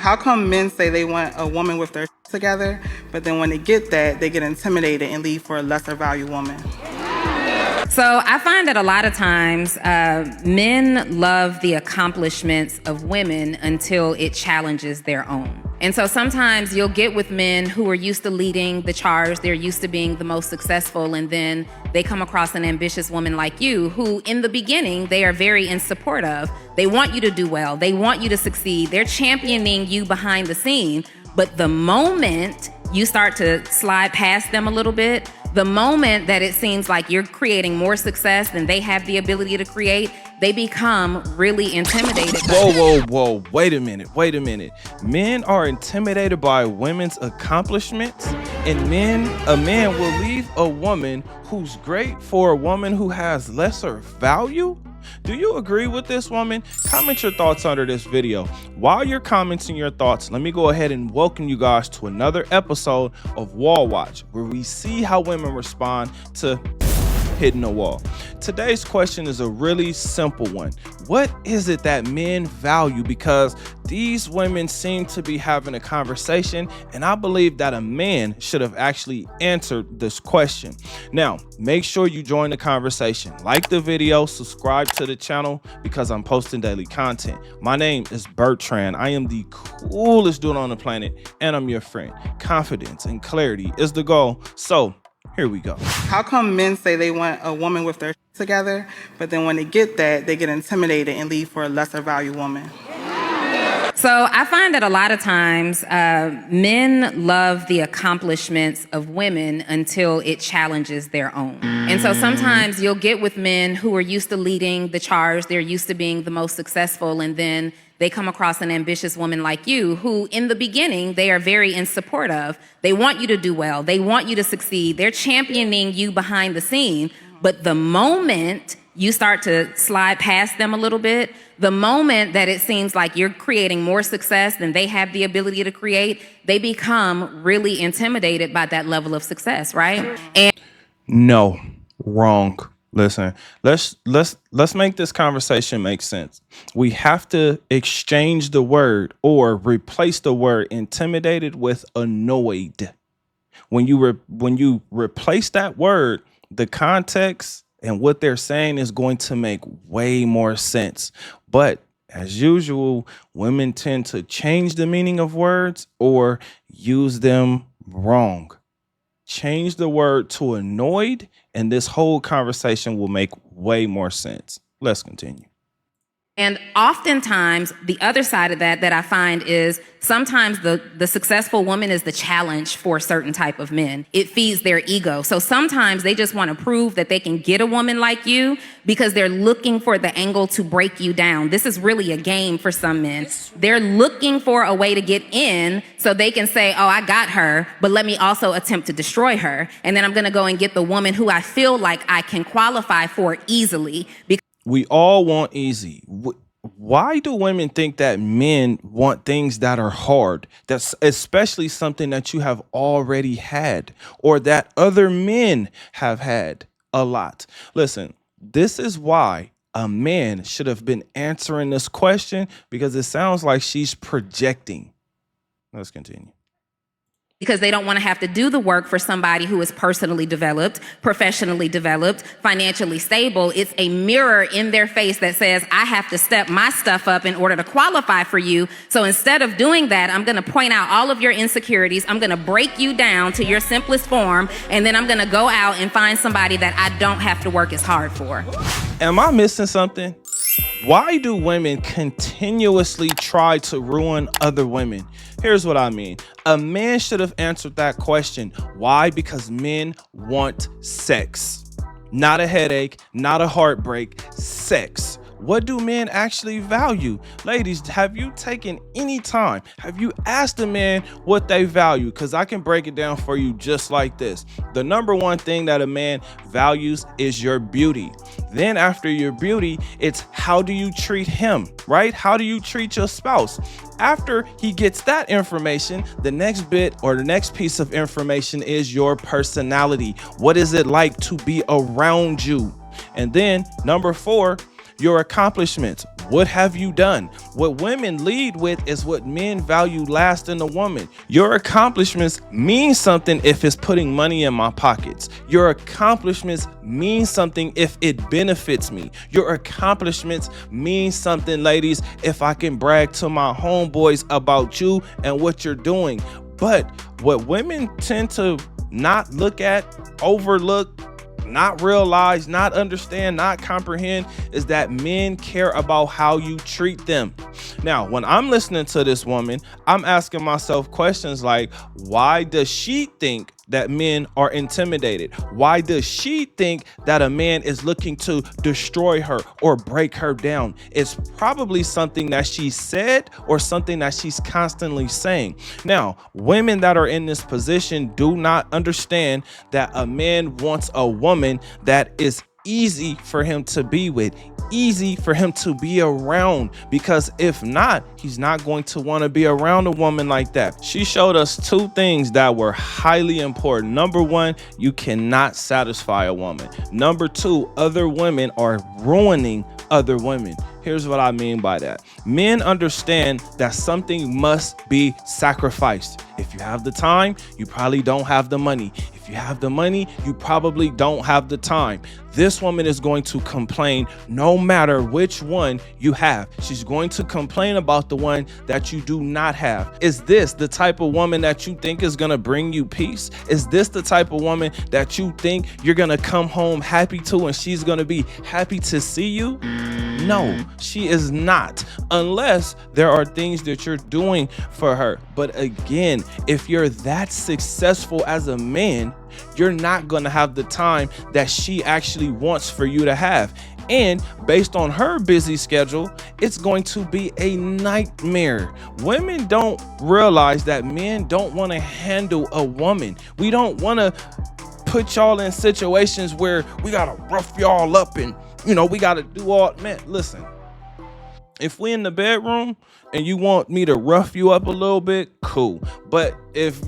How come men say they want a woman with their together, but then when they get that, they get intimidated and leave for a lesser value woman? So I find that a lot of times men love the accomplishments of women until it challenges their own. And so sometimes you'll get with men who are used to leading the charge, they're used to being the most successful, and then they come across an ambitious woman like you who in the beginning they are very in support of. They want you to do well, they want you to succeed, they're championing you behind the scene, but the moment you start to slide past them a little bit, the moment that it seems like you're creating more success than they have the ability to create, they become really intimidated. Whoa, wait a minute. Men are intimidated by women's accomplishments, and a man will leave a woman who's great for a woman who has lesser value? Do you agree with this woman? Comment your thoughts under this video. While you're commenting your thoughts, let me go ahead and welcome you guys to another episode of Wall Watch, where we see how women respond to hitting a wall. Today's question is a really simple one. What is it that men value? Because these women seem to be having a conversation, and I believe that a man should have actually answered this question. Now, make sure you join the conversation. Like the video, subscribe to the channel because I'm posting daily content. My name is Bertrand. I am the coolest dude on the planet, and I'm your friend. Confidence and clarity is the goal. So here we go. How come men say they want a woman with their together, but then when they get that, they get intimidated and leave for a lesser value woman? So I find that a lot of times men love the accomplishments of women until it challenges their own. And so sometimes you'll get with men who are used to leading the charge, they're used to being the most successful, and then they come across an ambitious woman like you who in the beginning they are very in support of. They want you to do well, they want you to succeed, they're championing you behind the scene, but the moment you start to slide past them a little bit, the moment that it seems like you're creating more success than they have the ability to create, they become really intimidated by that level of success, right? And no, wrong. Listen, let's make this conversation make sense. We have to exchange the word or replace the word intimidated with annoyed. When you replace that word, the context and what they're saying is going to make way more sense. But as usual, women tend to change the meaning of words or use them wrong. Change the word to annoyed, and this whole conversation will make way more sense. Let's continue. And oftentimes, the other side of that I find is sometimes the successful woman is the challenge for a certain type of men. It feeds their ego. So sometimes they just want to prove that they can get a woman like you because they're looking for the angle to break you down. This is really a game for some men. They're looking for a way to get in so they can say, oh, I got her, but let me also attempt to destroy her. And then I'm going to go and get the woman who I feel like I can qualify for easily. We all want easy. Why do women think that men want things that are hard? That's especially something that you have already had or that other men have had a lot. Listen, this is why a man should have been answering this question, because it sounds like she's projecting. Let's continue. Because they don't want to have to do the work for somebody who is personally developed, professionally developed, financially stable. It's a mirror in their face that says, I have to step my stuff up in order to qualify for you. So instead of doing that, I'm going to point out all of your insecurities. I'm going to break you down to your simplest form. And then I'm going to go out and find somebody that I don't have to work as hard for. Am I missing something? Why do women continuously try to ruin other women? Here's what I mean. A man should have answered that question. Why? Because men want sex. Not a headache, not a heartbreak, sex. What do men actually value? Ladies, have you taken any time? Have you asked a man what they value? Because I can break it down for you just like this. The number one thing that a man values is your beauty. Then after your beauty, it's how do you treat him, right? How do you treat your spouse? After he gets that information, the next bit or the next piece of information is your personality. What is it like to be around you? And then number 4, Your accomplishments. What have you done? What women lead with is what men value last in a woman. Your accomplishments mean something if it's putting money in my pockets. Your accomplishments mean something if it benefits me. Your accomplishments mean something, ladies, if I can brag to my homeboys about you and what you're doing. But what women tend to not look at, overlook, not realize, not understand, not comprehend is that men care about how you treat them. Now, when I'm listening to this woman, I'm asking myself questions like, why does she think that men are intimidated? Why does she think that a man is looking to destroy her or break her down? It's probably something that she said or something that she's constantly saying. Now, women that are in this position do not understand that a man wants a woman that is easy for him to be with, easy for him to be around, because if not, he's not going to want to be around a woman like that. She showed us two things that were highly important. Number one, you cannot satisfy a woman. Number two, other women are ruining other women. Here's what I mean by that. Men understand that something must be sacrificed. If you have the time, you probably don't have the money. If you have the money, you probably don't have the time. This woman is going to complain no matter which one you have. She's going to complain about the one that you do not have. Is this the type of woman that you think is going to bring you peace? Is this the type of woman that you think you're going to come home happy to and she's going to be happy to see you? No, she is not, unless there are things that you're doing for her. But again, if you're that successful as a man, you're not going to have the time that she actually wants for you to have. And based on her busy schedule, it's going to be a nightmare. Women don't realize that men don't want to handle a woman. We don't want to put y'all in situations where we got to rough y'all up and, we got to do all. Man, listen, if we in the bedroom and you want me to rough you up a little bit, cool. But if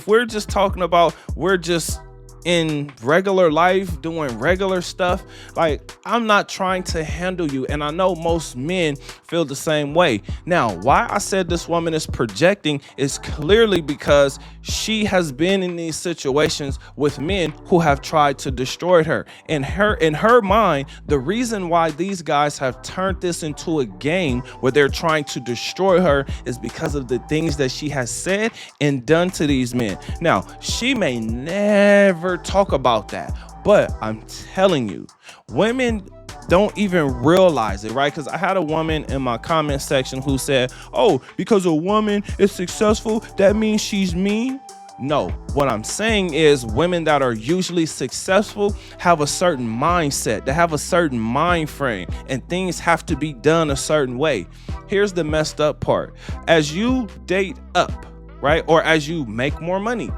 we're just talking about we're just in regular life doing regular stuff, like, I'm not trying to handle you. And I know most men feel the same way. Now, why I said this woman is projecting is clearly because she has been in these situations with men who have tried to destroy her. In her mind, the reason why these guys have turned this into a game where they're trying to destroy her is because of the things that she has said and done to these men. Now, she may never talk about that, but I'm telling you, women don't even realize it, right? Because I had a woman in my comment section who said, oh, because a woman is successful, that means she's mean. No, what I'm saying is women that are usually successful have a certain mindset. They have a certain mind frame and things have to be done a certain way. Here's the messed up part. As you date up, right? Or as you make more money,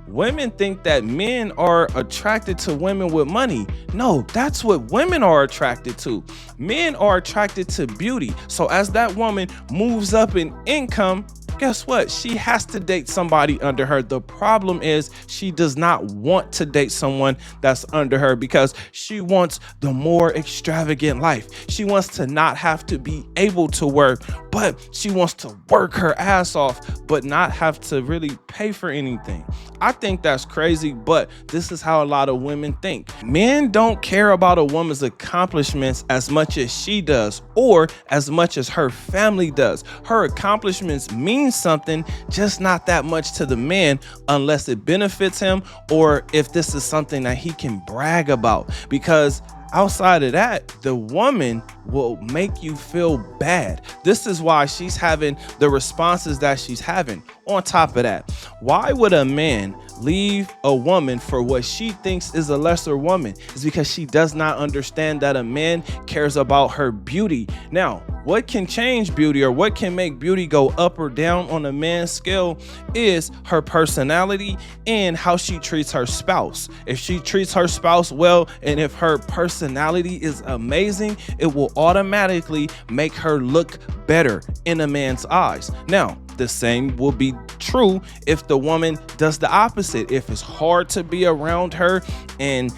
women think that men are attracted to women with money. No, that's what women are attracted to. Men are attracted to beauty. So as that woman moves up in income, guess what? She has to date somebody under her. The problem is she does not want to date someone that's under her because she wants the more extravagant life. She wants to not have to be able to work, but she wants to work her ass off, but not have to really pay for anything. I think that's crazy, but this is how a lot of women think. Men don't care about a woman's accomplishments as much as she does, or as much as her family does. Her accomplishments mean something, just not that much to the man unless it benefits him or if this is something that he can brag about. Because outside of that, the woman will make you feel bad. This is why she's having the responses that she's having. On top of that, why would a man leave a woman for what she thinks is a lesser woman? It's because she does not understand that a man cares about her beauty. Now, what can change beauty or what can make beauty go up or down on a man's scale is her personality and how she treats her spouse. If she treats her spouse well and if her personality is amazing, it will automatically make her look better in a man's eyes. Now, the same will be true if the woman does the opposite. If it's hard to be around her and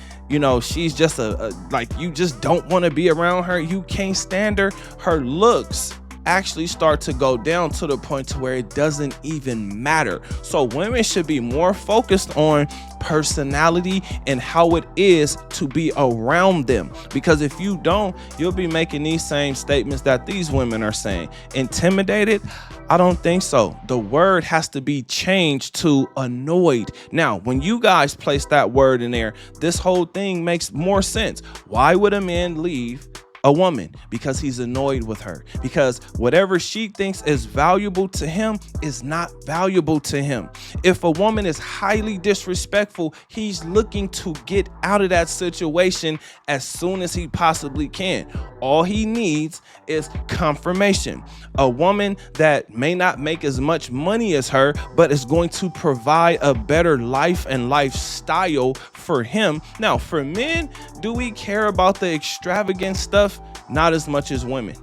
she's just like, you just don't want to be around her. You can't stand her. Her looks actually start to go down to the point to where it doesn't even matter. So women should be more focused on personality and how it is to be around them, because if you don't, you'll be making these same statements that these women are saying. Intimidated? I don't think so. The word has to be changed to annoyed. Now, when you guys place that word in there, this whole thing makes more sense. Why would a man leave a woman? Because he's annoyed with her, because whatever she thinks is valuable to him is not valuable to him. If a woman is highly disrespectful, he's looking to get out of that situation as soon as he possibly can. All he needs is confirmation. A woman that may not make as much money as her, but is going to provide a better life and lifestyle for him. Now, for men, do we care about the extravagant stuff? Not as much as women.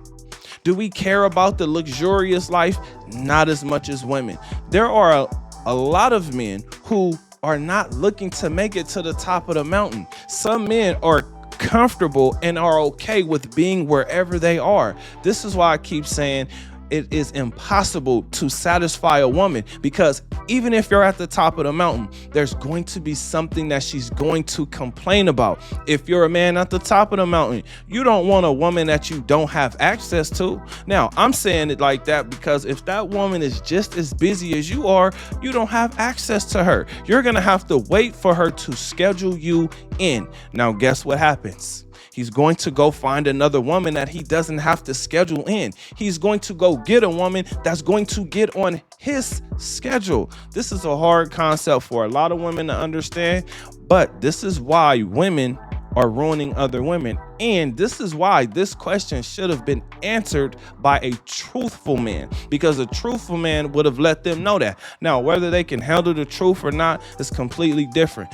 Do we care about the luxurious life? Not as much as women. There are a lot of men who are not looking to make it to the top of the mountain. Some men are comfortable and are okay with being wherever they are. This is why I keep saying it is impossible to satisfy a woman, because even if you're at the top of the mountain, there's going to be something that she's going to complain about. If you're a man at the top of the mountain, you don't want a woman that you don't have access to. Now, I'm saying it like that because if that woman is just as busy as you are, you don't have access to her. You're going to have to wait for her to schedule you in. Now, guess what happens? He's going to go find another woman that he doesn't have to schedule in. He's going to go get a woman that's going to get on his schedule. This is a hard concept for a lot of women to understand, but this is why women are ruining other women. And this is why this question should have been answered by a truthful man, because a truthful man would have let them know that. Now, whether they can handle the truth or not is completely different.